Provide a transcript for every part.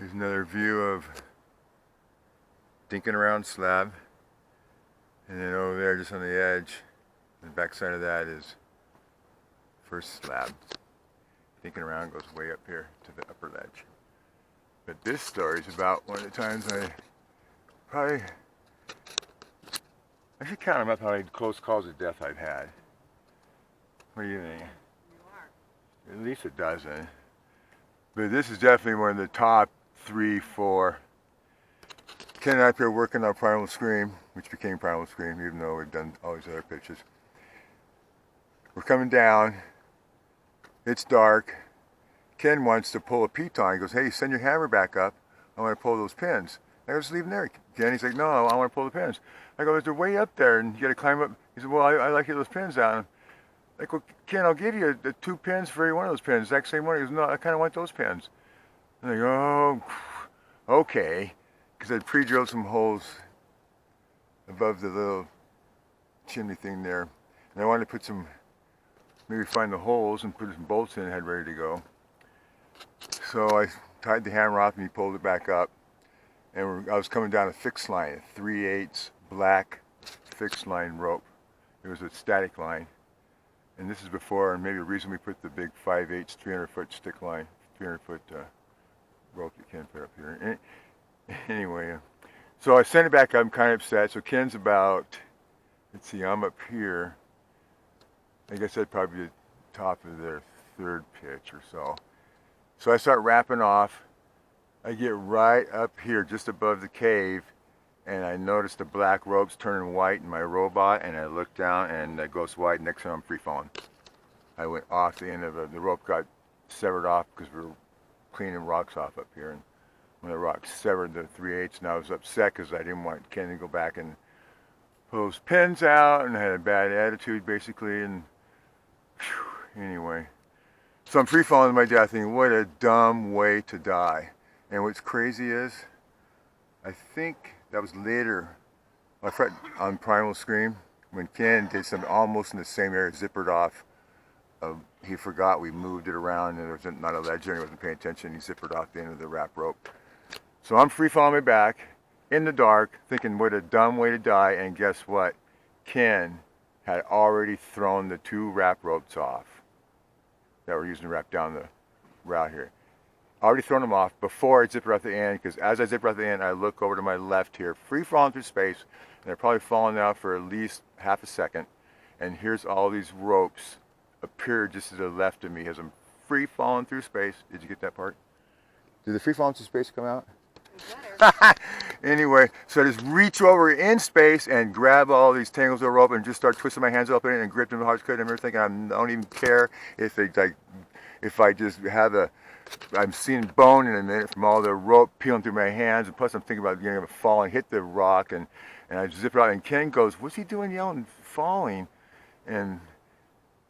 Here's another view of dinking around slab. And then over there, just on the edge, the back side of that is first slab. Dinking around goes way up here to the upper ledge. But this story is about one of the times I should count them up how many close calls of death I've had. What do you think? At least a dozen. But this is definitely one of the top 3, 4. Ken and I up here working on Primal Scream, which became Primal Scream, even though we've done all these other pictures. We're coming down. It's dark. Ken wants to pull a piton. He goes, "Hey, send your hammer back up. I want to pull those pins." I go, "Just leave them there, Ken." He's like, "No, I want to pull the pins." I go, "They're way up there, and you got to climb up." He said, "Well, I like to get those pins down." I go, "Ken, I'll give you the 2 pins for every one of those pins, exact same one." He goes, "No, I kind of want those pins." And I go, "Oh, okay," because I'd pre-drilled some holes above the little chimney thing there, and I wanted to put some, maybe find the holes and put some bolts in and had ready to go. So I tied the hammer off and he pulled it back up, and I was coming down a fixed line, a 3/8 black fixed line rope. It was a static line, and this is before, and maybe the reason we put the big 5/8 300-foot stick line, 300-foot rope that Ken put up here. Anyway, so I sent it back up. I'm kind of upset. So Ken's about, let's see, I'm up here. I guess I'd probably be the top of their 3rd pitch or so. So I start wrapping off. I get right up here just above the cave, and I notice the black rope's turning white in my robot, and I look down and it goes white. Next time I'm free falling. I went off the end of it. The rope got severed off because we were cleaning rocks off up here, and when the rocks severed the 3/8, and I was upset because I didn't want Ken to go back and pull those pins out, and I had a bad attitude basically, and whew, anyway. So I'm free falling to my death, thinking, what a dumb way to die. And what's crazy is, I think that was later, on Primal Scream, when Ken did something almost in the same area, zippered off. He forgot we moved it around, and there was not a ledge there, and he wasn't paying attention. He zippered off the end of the wrap rope. So I'm free falling my back, in the dark, thinking what a dumb way to die, and guess what? Ken had already thrown the 2 wrap ropes off that we're using to wrap down the route here. Already thrown them off before I zipped off the end, because as I zipped off the end, I look over to my left here, free falling through space, and they're probably falling now for at least half a second, and here's all these ropes appear just to the left of me as I'm free falling through space. Did you get that part? Did the free falling through space come out? Anyway, so I just reach over in space and grab all these tangles of rope and just start twisting my hands up in it and grip them as hard as I could. And everything. I don't even care if I just have I'm seeing bone in a minute from all the rope peeling through my hands, and plus I'm thinking about getting a fall and hit the rock, and I zip it out. And Ken goes, "What's he doing yelling, falling?" And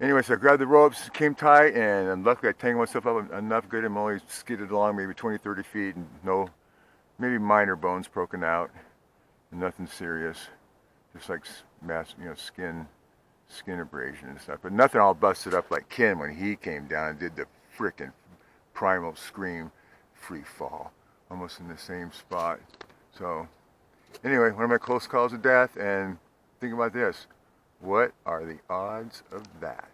anyway, so I grabbed the ropes, came tight, and luckily I tangled myself up enough good. I'm only skidded along maybe 20, 30 feet, and maybe minor bones broken out, nothing serious, just like skin abrasion and stuff, but nothing all busted up like Ken when he came down and did the frickin' Primal Scream free fall, almost in the same spot. So anyway, one of my close calls of death, and think about this, what are the odds of that?